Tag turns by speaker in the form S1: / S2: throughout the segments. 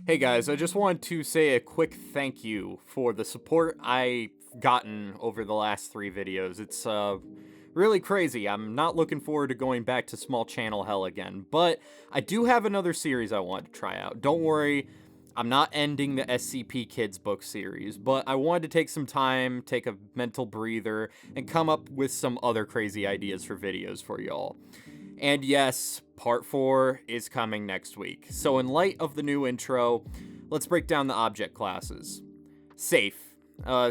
S1: Hey guys, I just wanted to say a quick thank you for the support I've gotten over the last 3 videos. It's really crazy. I'm not looking forward to going back to small channel hell again, but I do have another series I want to try out. Don't worry, I'm not ending the SCP Kids book series, but I wanted to take some time, take a mental breather, and come up with some other crazy ideas for videos for y'all. And yes, part 4 is coming next week. So in light of the new intro, let's break down the object classes. Safe.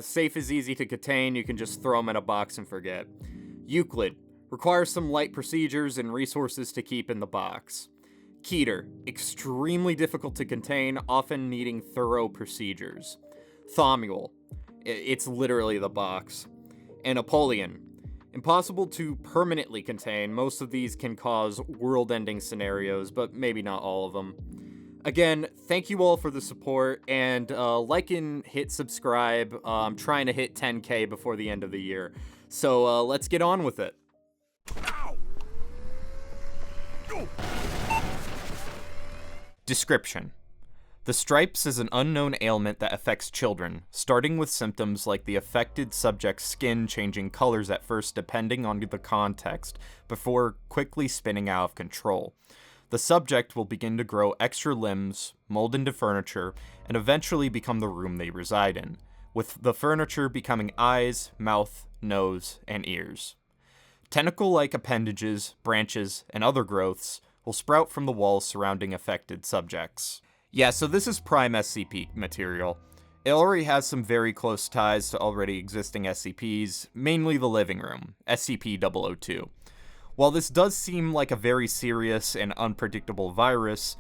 S1: Safe is easy to contain, you can just throw them in a box and forget. Euclid. Requires some light procedures and resources to keep in the box. Keter. Extremely difficult to contain, often needing thorough procedures. Thaumiel. It's literally the box. And Apollyon. Impossible to permanently contain. Most of these can cause world-ending scenarios, but maybe not all of them. Again, thank you all for the support, and like and hit subscribe. I'm trying to hit 10K before the end of the year. So let's get on with it. Description. The stripes is an unknown ailment that affects children, starting with symptoms like the affected subject's skin changing colors at first depending on the context, before quickly spinning out of control. The subject will begin to grow extra limbs, mold into furniture, and eventually become the room they reside in, with the furniture becoming eyes, mouth, nose, and ears. Tentacle-like appendages, branches, and other growths will sprout from the walls surrounding affected subjects. Yeah, so this is prime SCP material. It already has some very close ties to already existing SCPs, mainly the living room, SCP-002. While this does seem like a very serious and unpredictable virus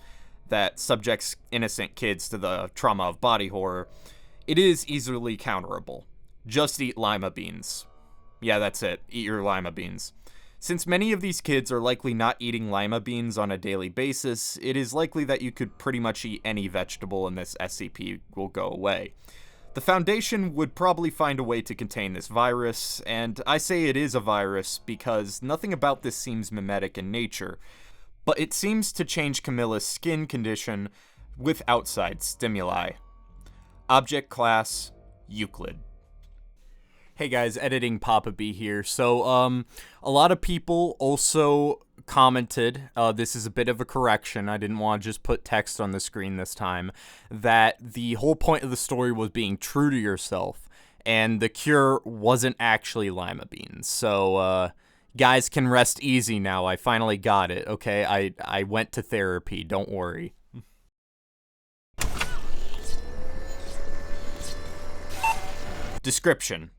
S1: that subjects innocent kids to the trauma of body horror, it is easily counterable. Just eat lima beans. Yeah, that's it. Eat your lima beans. Since many of these kids are likely not eating lima beans on a daily basis, it is likely that you could pretty much eat any vegetable and this SCP will go away. The Foundation would probably find a way to contain this virus, and I say it is a virus because nothing about this seems mimetic in nature, but it seems to change Camilla's skin condition with outside stimuli. Object class, Euclid. Hey guys, editing Papa B here. So, a lot of people also commented, this is a bit of a correction, I didn't want to just put text on the screen this time, that the whole point of the story was being true to yourself, and the cure wasn't actually lima beans. So, guys can rest easy now, I finally got it, okay? I went to therapy, don't worry. Description.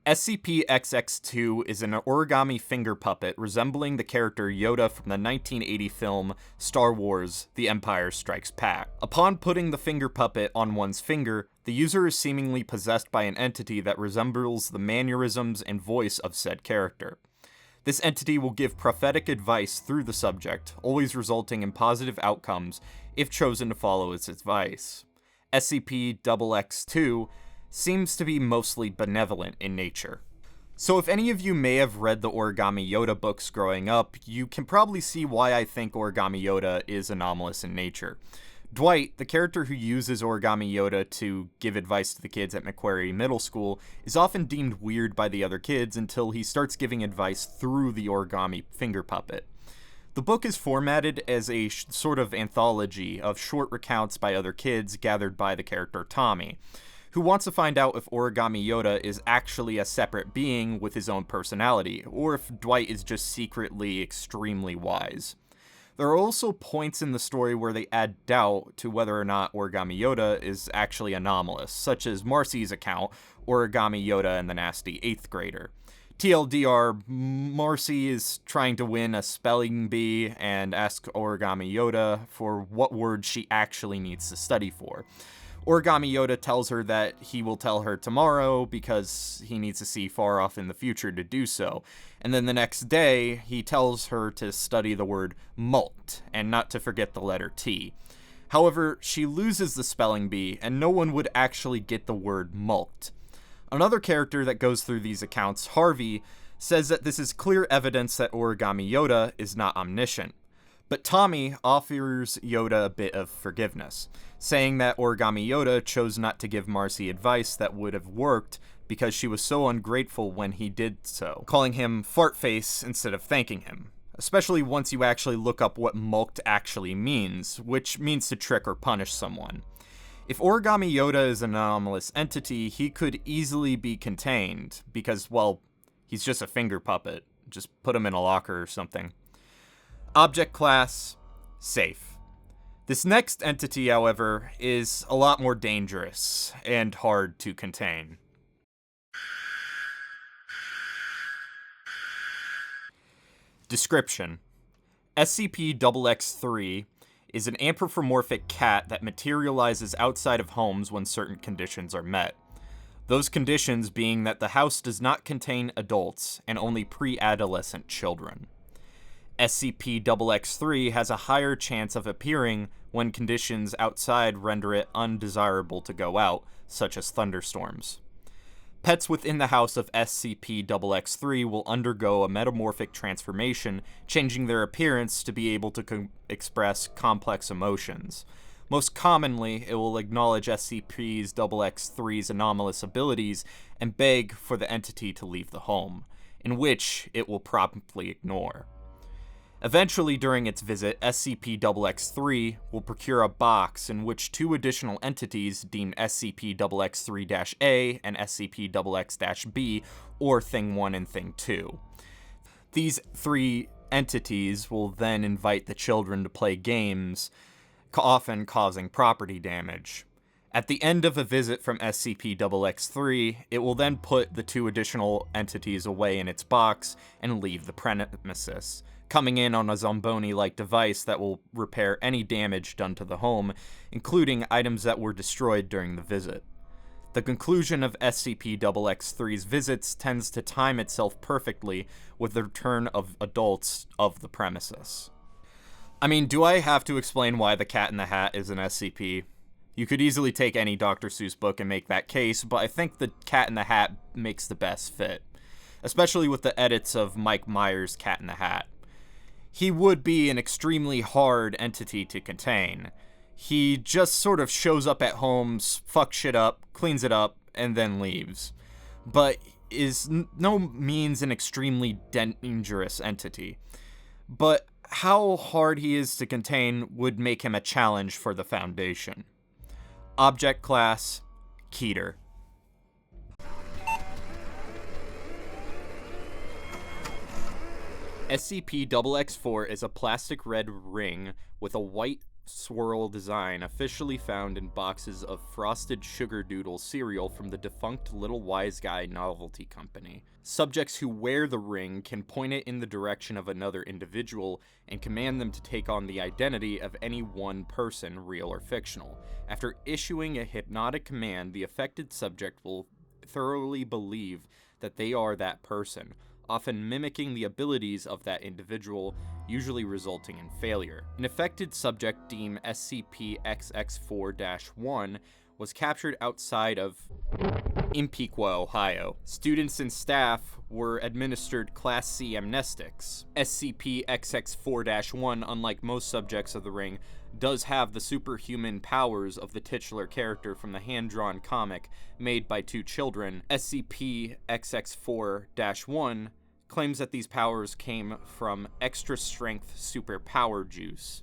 S1: SCP-XX2 is an origami finger puppet resembling the character Yoda from the 1980 film Star Wars: The Empire Strikes Back. Upon putting the finger puppet on one's finger, the user is seemingly possessed by an entity that resembles the mannerisms and voice of said character. This entity will give prophetic advice through the subject, always resulting in positive outcomes if chosen to follow its advice. SCP-XX2 seems to be mostly benevolent in nature. So if any of you may have read the Origami Yoda books growing up, you can probably see why I think Origami Yoda is anomalous in nature. Dwight, the character who uses Origami Yoda to give advice to the kids at Macquarie Middle School, is often deemed weird by the other kids until he starts giving advice through the origami finger puppet. The book is formatted as a sort of anthology of short recounts by other kids gathered by the character Tommy, who wants to find out if Origami Yoda is actually a separate being with his own personality, or if Dwight is just secretly extremely wise. There are also points in the story where they add doubt to whether or not Origami Yoda is actually anomalous, such as Marcy's account, Origami Yoda and the Nasty 8th Grader. TLDR, Marcy is trying to win a spelling bee and asks Origami Yoda for what word she actually needs to study for. Origami Yoda tells her that he will tell her tomorrow because he needs to see far off in the future to do so. And then the next day, he tells her to study the word molt and not to forget the letter T. However, she loses the spelling bee and no one would actually get the word molt. Another character that goes through these accounts, Harvey, says that this is clear evidence that Origami Yoda is not omniscient. But Tommy offers Yoda a bit of forgiveness, saying that Origami Yoda chose not to give Marcy advice that would have worked because she was so ungrateful when he did so, calling him fartface instead of thanking him. Especially once you actually look up what mulked actually means, which means to trick or punish someone. If Origami Yoda is an anomalous entity, he could easily be contained, because, well, he's just a finger puppet. Just put him in a locker or something. Object class, safe. This next entity, however, is a lot more dangerous and hard to contain. Description: SCP-XX-3 is an anthropomorphic cat that materializes outside of homes when certain conditions are met. Those conditions being that the house does not contain adults and only pre-adolescent children. SCP-XX-3 has a higher chance of appearing when conditions outside render it undesirable to go out, such as thunderstorms. Pets within the house of SCP-XX-3 will undergo a metamorphic transformation, changing their appearance to be able to express complex emotions. Most commonly, it will acknowledge SCP-XX-3's anomalous abilities and beg for the entity to leave the home, in which it will promptly ignore. Eventually, during its visit, SCP-XX-3 will procure a box in which two additional entities deemed SCP-XX-3-A and SCP-XX-B, or Thing 1 and Thing 2. These three entities will then invite the children to play games, often causing property damage. At the end of a visit from SCP-XX-3, it will then put the two additional entities away in its box and leave the premises, coming in on a Zomboni-like device that will repair any damage done to the home, including items that were destroyed during the visit. The conclusion of SCP-XX-3's visits tends to time itself perfectly with the return of adults of the premises. I mean, do I have to explain why the Cat in the Hat is an SCP? You could easily take any Dr. Seuss book and make that case, but I think the Cat in the Hat makes the best fit, especially with the edits of Mike Myers' Cat in the Hat. He would be an extremely hard entity to contain. He just sort of shows up at homes, fucks shit up, cleans it up, and then leaves. But is no means an extremely dangerous entity. But how hard he is to contain would make him a challenge for the Foundation. Object class, Keter. SCP-XX-4 is a plastic red ring with a white swirl design officially found in boxes of Frosted Sugar Doodle cereal from the defunct Little Wise Guy Novelty Company. Subjects who wear the ring can point it in the direction of another individual and command them to take on the identity of any one person, real or fictional. After issuing a hypnotic command, the affected subject will thoroughly believe that they are that person, often mimicking the abilities of that individual, usually resulting in failure. An affected subject deemed SCP-XX-4-1 was captured outside of Impeaqua, Ohio. Students and staff were administered Class C amnestics. SCP-XX-4-1, unlike most subjects of the ring, does have the superhuman powers of the titular character from the hand-drawn comic made by two children. SCP-XX-4-1 claims that these powers came from extra-strength superpower juice,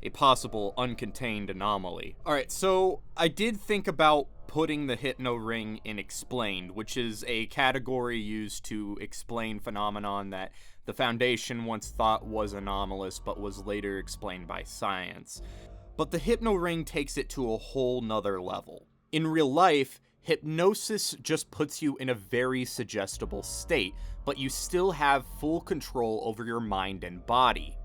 S1: a possible uncontained anomaly. Alright, so I did think about putting the Hypno Ring in Explained, which is a category used to explain phenomenon that the Foundation once thought was anomalous but was later explained by science. But the Hypno Ring takes it to a whole nother level. In real life, hypnosis just puts you in a very suggestible state, but you still have full control over your mind and body.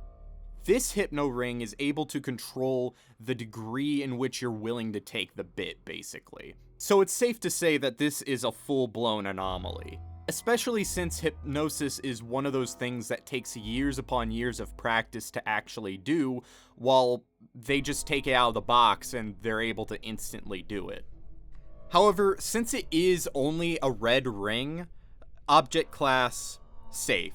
S1: This Hypno Ring is able to control the degree in which you're willing to take the bit, basically. So it's safe to say that this is a full-blown anomaly. Especially since hypnosis is one of those things that takes years upon years of practice to actually do, while they just take it out of the box and they're able to instantly do it. However, since it is only a red ring, object class, safe.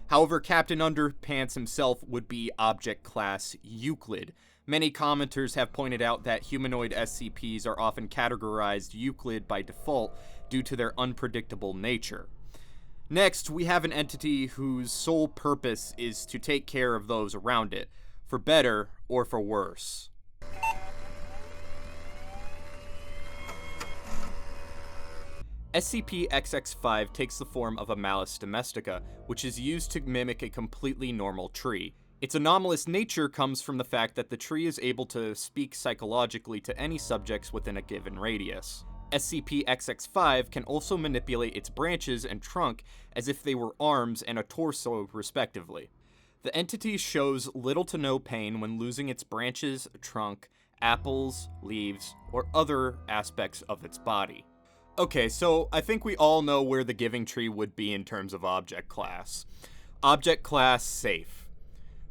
S1: However, Captain Underpants himself would be Object Class Euclid. Many commenters have pointed out that humanoid SCPs are often categorized Euclid by default due to their unpredictable nature. Next, we have an entity whose sole purpose is to take care of those around it, for better or for worse. SCP-XX5 takes the form of a Malus domestica, which is used to mimic a completely normal tree. Its anomalous nature comes from the fact that the tree is able to speak psychologically to any subjects within a given radius. SCP-XX5 can also manipulate its branches and trunk as if they were arms and a torso, respectively. The entity shows little to no pain when losing its branches, trunk, apples, leaves, or other aspects of its body. Okay, so I think we all know where the Giving Tree would be in terms of object class. Object class safe.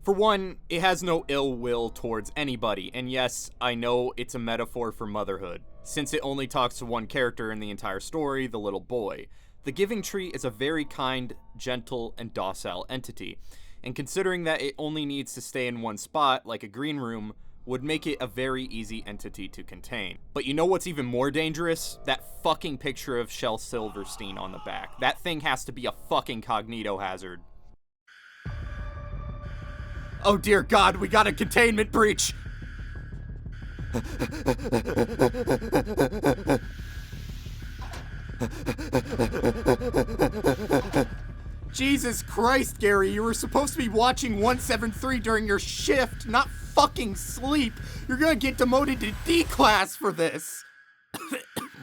S1: For one, it has no ill will towards anybody, and yes, I know it's a metaphor for motherhood, since it only talks to one character in the entire story, the little boy. The Giving Tree is a very kind, gentle, and docile entity, and considering that it only needs to stay in one spot, like a green room, would make it a very easy entity to contain. But you know what's even more dangerous? That fucking picture of Shel Silverstein on the back. That thing has to be a fucking cognito hazard. Oh dear God, we got a containment breach! Jesus Christ, Gary, you were supposed to be watching 173 during your shift, not fucking sleep. You're gonna get demoted to D class for this.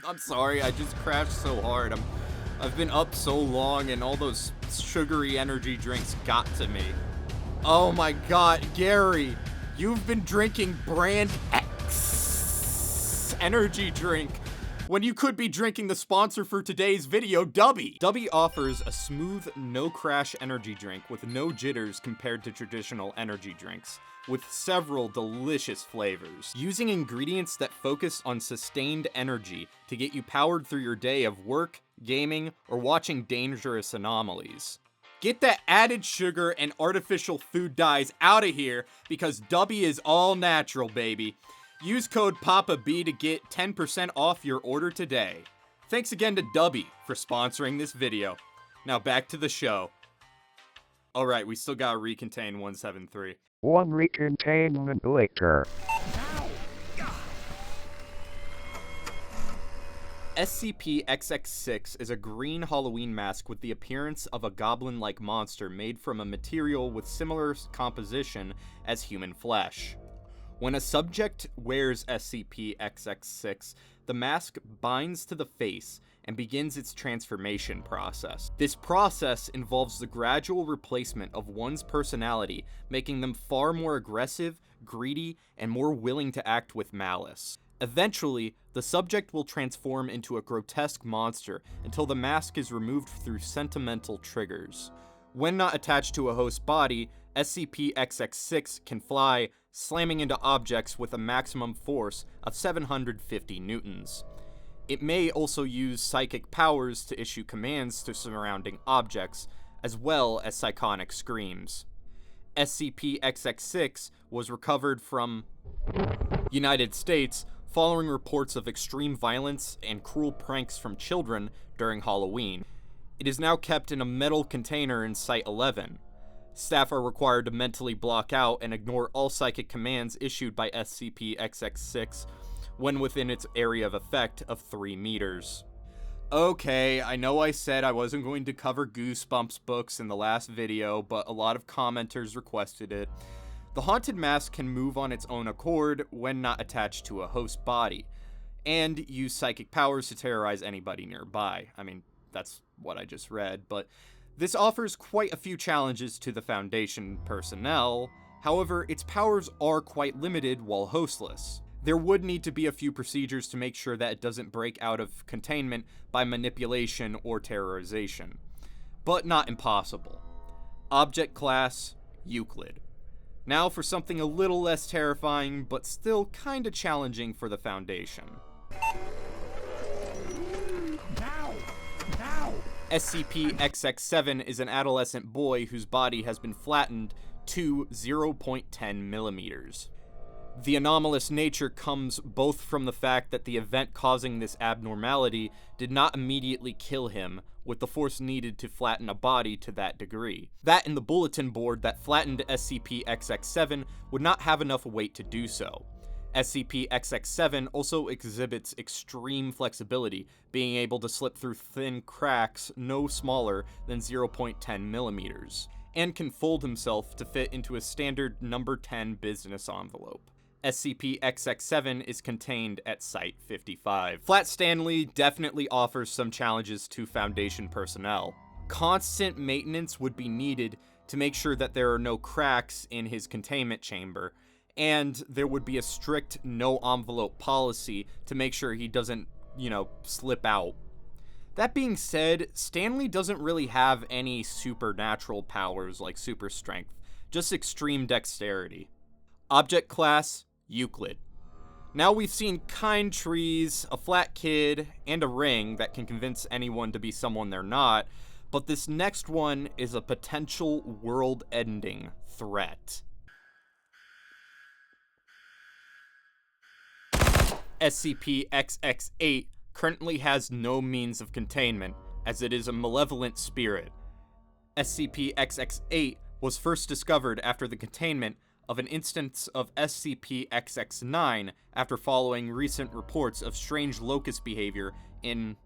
S1: I'm sorry, I just crashed so hard. I've been up so long and all those sugary energy drinks got to me. Oh my God, Gary, you've been drinking brand X energy drink when you could be drinking the sponsor for today's video, Dubby. Dubby offers a smooth, no-crash energy drink with no jitters compared to traditional energy drinks, with several delicious flavors. Using ingredients that focus on sustained energy to get you powered through your day of work, gaming, or watching dangerous anomalies. Get that added sugar and artificial food dyes out of here because Dubby is all natural, baby. Use code PAPAB to get 10% off your order today. Thanks again to Dubby for sponsoring this video. Now back to the show. Alright, we still gotta recontain 173.
S2: One recontainment later.
S1: SCP-XX6 is a green Halloween mask with the appearance of a goblin-like monster made from a material with similar composition as human flesh. When a subject wears SCP-XX6, the mask binds to the face and begins its transformation process. This process involves the gradual replacement of one's personality, making them far more aggressive, greedy, and more willing to act with malice. Eventually, the subject will transform into a grotesque monster until the mask is removed through sentimental triggers. When not attached to a host body, SCP-XX6 can fly, slamming into objects with a maximum force of 750 newtons. It may also use psychic powers to issue commands to surrounding objects, as well as psychonic screams. SCP-XX6 was recovered from United States following reports of extreme violence and cruel pranks from children during Halloween. It is now kept in a metal container in Site-11. Staff are required to mentally block out and ignore all psychic commands issued by SCP-XX6 when within its area of effect of 3 meters. Okay, I know I said I wasn't going to cover Goosebumps books in the last video, but a lot of commenters requested it. The haunted mask can move on its own accord when not attached to a host body, and use psychic powers to terrorize anybody nearby. I mean, that's what I just read, but this offers quite a few challenges to the Foundation personnel. However, its powers are quite limited while hostless. There would need to be a few procedures to make sure that it doesn't break out of containment by manipulation or terrorization, but not impossible. Object Class Euclid. Now for something a little less terrifying, but still kinda challenging for the Foundation. SCP-XX7 is an adolescent boy whose body has been flattened to 0.10 millimeters. The anomalous nature comes both from the fact that the event causing this abnormality did not immediately kill him, with the force needed to flatten a body to that degree. That and the bulletin board that flattened SCP-XX7 would not have enough weight to do so. SCP-XX7 also exhibits extreme flexibility, being able to slip through thin cracks no smaller than 0.10 millimeters, and can fold himself to fit into a standard number 10 business envelope. SCP-XX7 is contained at Site-55. Flat Stanley definitely offers some challenges to Foundation personnel. Constant maintenance would be needed to make sure that there are no cracks in his containment chamber, and there would be a strict no-envelope policy to make sure he doesn't, slip out. That being said, Stanley doesn't really have any supernatural powers like super strength, just extreme dexterity. Object Class: Euclid. Now we've seen kind trees, a flat kid, and a ring that can convince anyone to be someone they're not, but this next one is a potential world-ending threat. SCP-XX8 currently has no means of containment, as it is a malevolent spirit. SCP-XX8 was first discovered after the containment of an instance of SCP-XX9 after following recent reports of strange locust behavior in...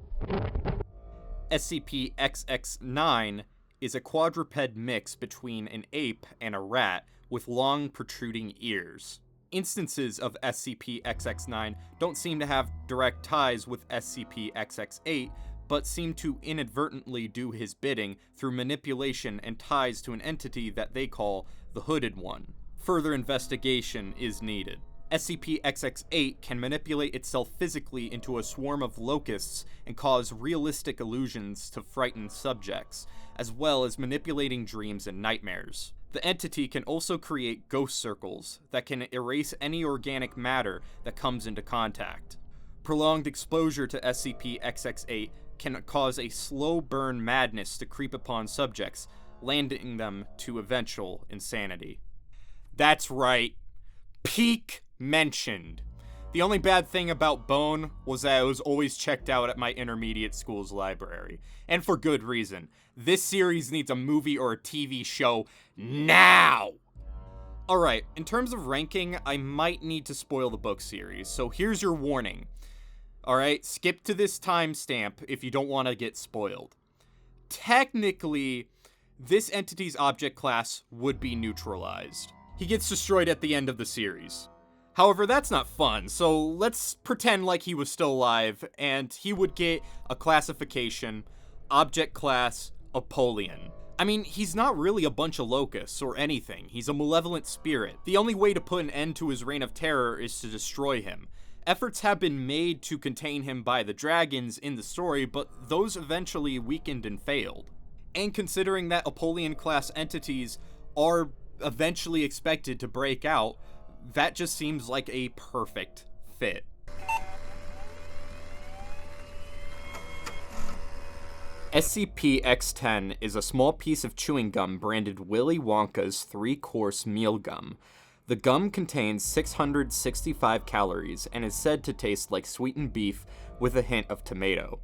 S1: SCP-XX9 is a quadruped mix between an ape and a rat with long protruding ears. Instances of SCP-XX9 don't seem to have direct ties with SCP-XX8, but seem to inadvertently do his bidding through manipulation and ties to an entity that they call the Hooded One. Further investigation is needed. SCP-XX8 can manipulate itself physically into a swarm of locusts and cause realistic illusions to frighten subjects, as well as manipulating dreams and nightmares. The entity can also create ghost circles that can erase any organic matter that comes into contact. Prolonged exposure to SCP-XX8 can cause a slow burn madness to creep upon subjects, landing them to eventual insanity. That's right. Peak mentioned. The only bad thing about Bone was that it was always checked out at my intermediate school's library. And for good reason. This series needs a movie or a TV show now! Alright, in terms of ranking, I might need to spoil the book series, so here's your warning. Alright, skip to this timestamp if you don't want to get spoiled. Technically, this entity's object class would be neutralized. He gets destroyed at the end of the series. However, that's not fun, so let's pretend like he was still alive, and he would get a classification, object class, Apollyon. I mean, he's not really a bunch of locusts or anything. He's a malevolent spirit. The only way to put an end to his reign of terror is to destroy him. Efforts have been made to contain him by the dragons in the story, but those eventually weakened and failed. And considering that Apollyon-class entities are eventually expected to break out, that just seems like a perfect fit. SCP-X10 is a small piece of chewing gum branded Willy Wonka's 3-course meal gum. The gum contains 665 calories and is said to taste like sweetened beef with a hint of tomato.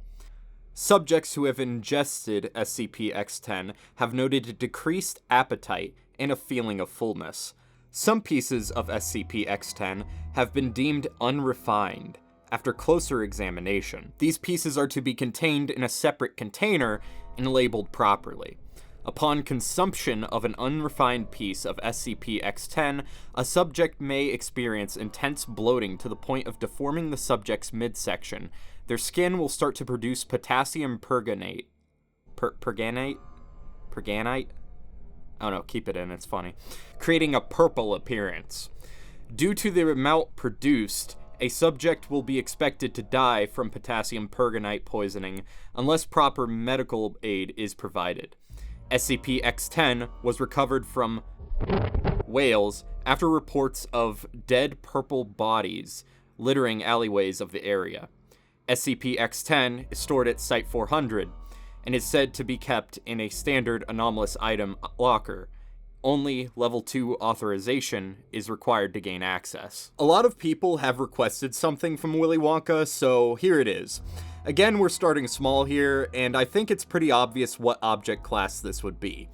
S1: Subjects who have ingested SCP-X10 have noted a decreased appetite and a feeling of fullness. Some pieces of SCP-X10 have been deemed unrefined after closer examination. These pieces are to be contained in a separate container and labeled properly. Upon consumption of an unrefined piece of SCP-X10, a subject may experience intense bloating to the point of deforming the subject's midsection. Their skin will start to produce potassium perganate. Perganate? Oh no, keep it in, it's funny. Creating a purple appearance. Due to the amount produced, a subject will be expected to die from potassium perganate poisoning unless proper medical aid is provided. SCP-X10 was recovered from Wales after reports of dead purple bodies littering alleyways of the area. SCP-X10 is stored at Site-400. and is said to be kept in a standard anomalous item locker. Only level 2 authorization is required to gain access. A lot of people have requested something from Willy Wonka, so here it is. Again, we're starting small here, and I think it's pretty obvious what object class this would be.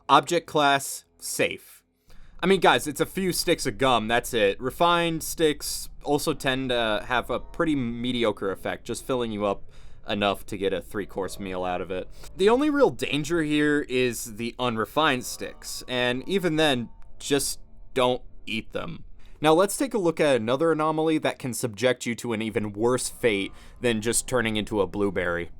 S1: Object class, safe. I mean, guys, it's a few sticks of gum, that's it. Refined sticks also tend to have a pretty mediocre effect, just filling you up enough to get a 3-course meal out of it. The only real danger here is the unrefined sticks, and even then, just don't eat them. Now let's take a look at another anomaly that can subject you to an even worse fate than just turning into a blueberry.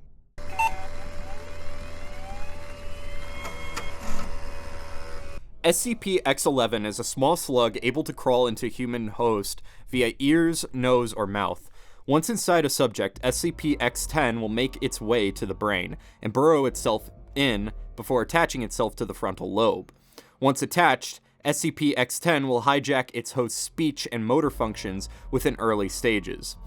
S1: SCP-X11 is a small slug able to crawl into human host via ears, nose, or mouth. Once inside a subject, SCP-X10 will make its way to the brain and burrow itself in before attaching itself to the frontal lobe. Once attached, SCP-X10 will hijack its host's speech and motor functions within early stages.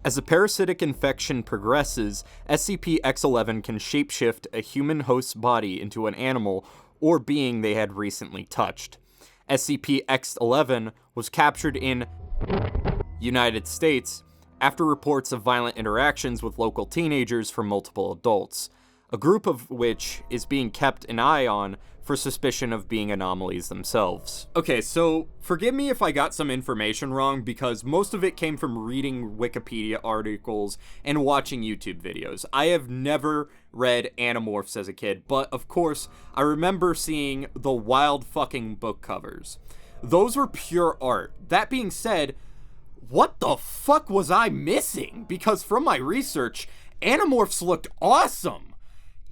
S1: As the parasitic infection progresses, SCP-X11 can shapeshift a human host's body into an animal or being they had recently touched. SCP-X11 was captured in United States after reports of violent interactions with local teenagers from multiple adults, a group of which is being kept an eye on for suspicion of being anomalies themselves. Okay, so forgive me if I got some information wrong, because most of it came from reading Wikipedia articles and watching YouTube videos. I have never read Animorphs as a kid, but of course, I remember seeing the wild fucking book covers. Those were pure art. That being said, what the fuck was I missing? Because from my research, Animorphs looked awesome.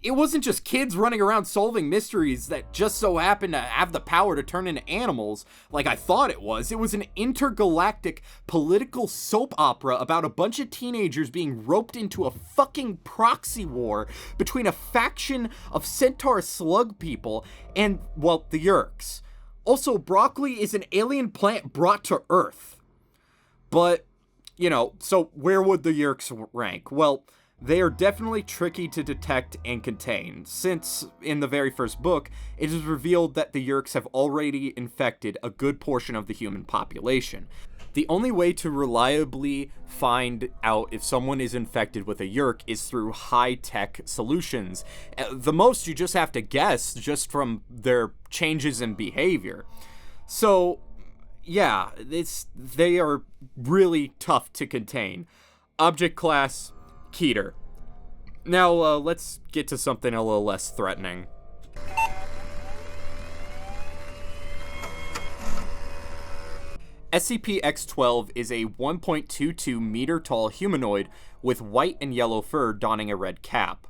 S1: It wasn't just kids running around solving mysteries that just so happened to have the power to turn into animals like I thought it was. It was an intergalactic political soap opera about a bunch of teenagers being roped into a fucking proxy war between a faction of centaur slug people and, well, the Yeerks. Also, broccoli is an alien plant brought to Earth. But, you know, so where would the Yeerks rank? Well, they are definitely tricky to detect and contain, since, in the very first book, it is revealed that the Yeerks have already infected a good portion of the human population. The only way to reliably find out if someone is infected with a Yeerk is through high-tech solutions. The most you just have to guess just from their changes in behavior. So, yeah, they are really tough to contain. Object class, Keter. Now, let's get to something a little less threatening. SCP-X12 is a 1.22 meter tall humanoid with white and yellow fur donning a red cap.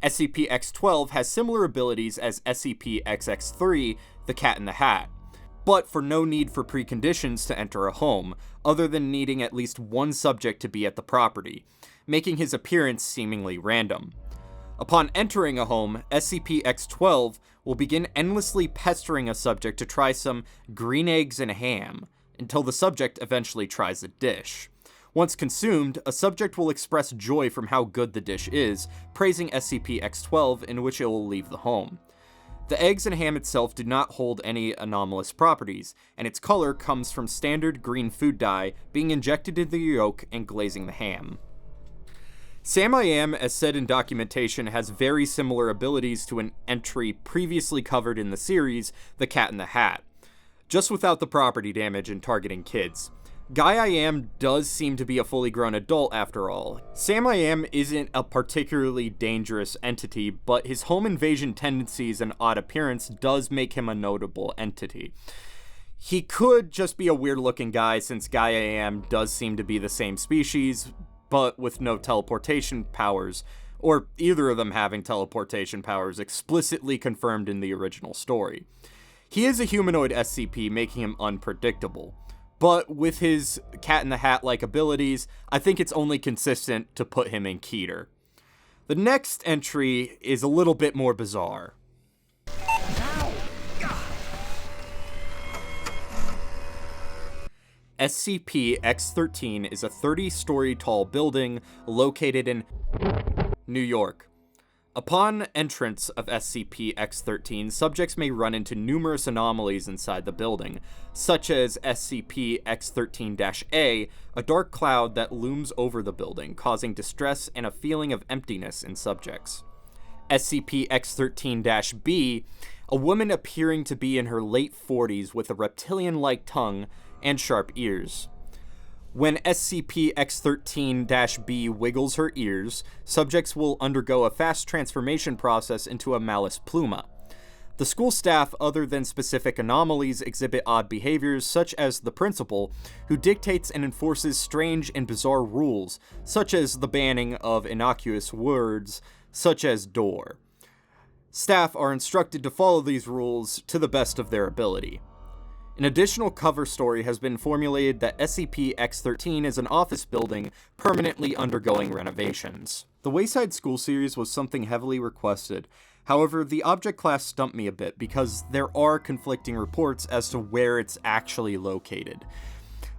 S1: SCP-X12 has similar abilities as SCP-XX3, the Cat in the Hat, but for no need for preconditions to enter a home, other than needing at least one subject to be at the property, making his appearance seemingly random. Upon entering a home, SCP-X12 will begin endlessly pestering a subject to try some green eggs and ham, until the subject eventually tries the dish. Once consumed, a subject will express joy from how good the dish is, praising SCP-X12, in which it will leave the home. The eggs and ham itself do not hold any anomalous properties, and its color comes from standard green food dye being injected into the yolk and glazing the ham. Sam-I-Am, as said in documentation, has very similar abilities to an entry previously covered in the series, the Cat in the Hat, just without the property damage and targeting kids. Guy-I-Am does seem to be a fully grown adult after all. Sam-I-Am isn't a particularly dangerous entity, but his home invasion tendencies and odd appearance does make him a notable entity. He could just be a weird-looking guy, since Guy-I-Am does seem to be the same species, but with no teleportation powers, or either of them having teleportation powers explicitly confirmed in the original story. He is a humanoid SCP, making him unpredictable. But with his Cat in the Hat-like abilities, I think it's only consistent to put him in Keter. The next entry is a little bit more bizarre. SCP-X13 is a 30-story tall building located in New York. Upon entrance of SCP-X13, subjects may run into numerous anomalies inside the building, such as SCP-X13-A, a dark cloud that looms over the building, causing distress and a feeling of emptiness in subjects. SCP-X13-B, a woman appearing to be in her late 40s with a reptilian-like tongue and sharp ears. When SCP-X13-B wiggles her ears, subjects will undergo a fast transformation process into a Malus Pluma. The school staff, other than specific anomalies, exhibit odd behaviors, such as the principal, who dictates and enforces strange and bizarre rules, such as the banning of innocuous words, such as door. Staff are instructed to follow these rules to the best of their ability. An additional cover story has been formulated that SCP-X13 is an office building permanently undergoing renovations. The Wayside School series was something heavily requested. However, the object class stumped me a bit because there are conflicting reports as to where it's actually located.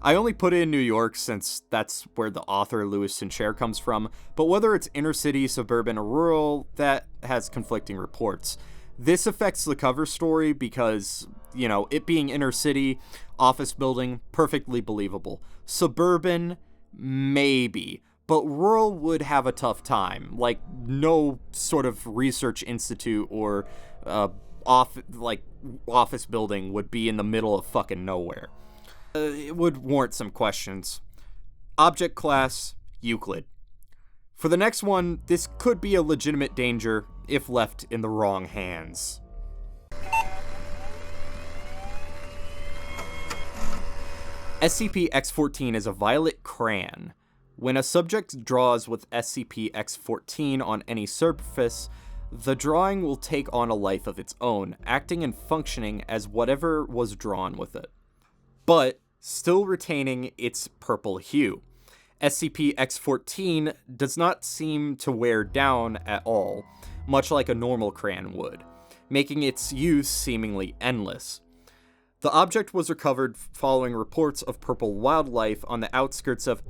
S1: I only put it in New York since that's where the author Louis Sinclair comes from, but whether it's inner city, suburban, or rural, that has conflicting reports. This affects the cover story because, it being inner city, office building, perfectly believable. Suburban, maybe, but rural would have a tough time. Like, no sort of research institute or office building would be in the middle of fucking nowhere. It would warrant some questions. Object class, Euclid. For the next one, this could be a legitimate danger if left in the wrong hands. SCP-X14 is a violet crayon. When a subject draws with SCP-X14 on any surface, the drawing will take on a life of its own, acting and functioning as whatever was drawn with it, but still retaining its purple hue. SCP-X14 does not seem to wear down at all, much like a normal crayon would, making its use seemingly endless. The object was recovered following reports of purple wildlife on the outskirts of...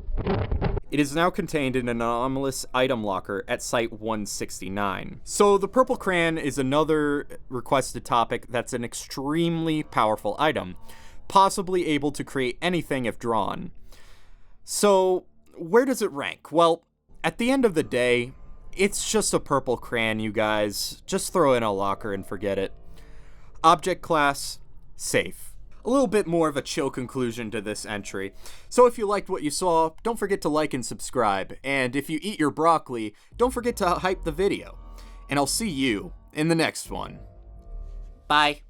S1: It is now contained in an anomalous item locker at Site-169. So the purple crayon is another requested topic that's an extremely powerful item, possibly able to create anything if drawn. So, where does it rank? Well, at the end of the day, it's just a purple crayon, you guys. Just throw it in a locker and forget it. Object class, safe. A little bit more of a chill conclusion to this entry. So if you liked what you saw, don't forget to like and subscribe. And if you eat your broccoli, don't forget to hype the video. And I'll see you in the next one. Bye.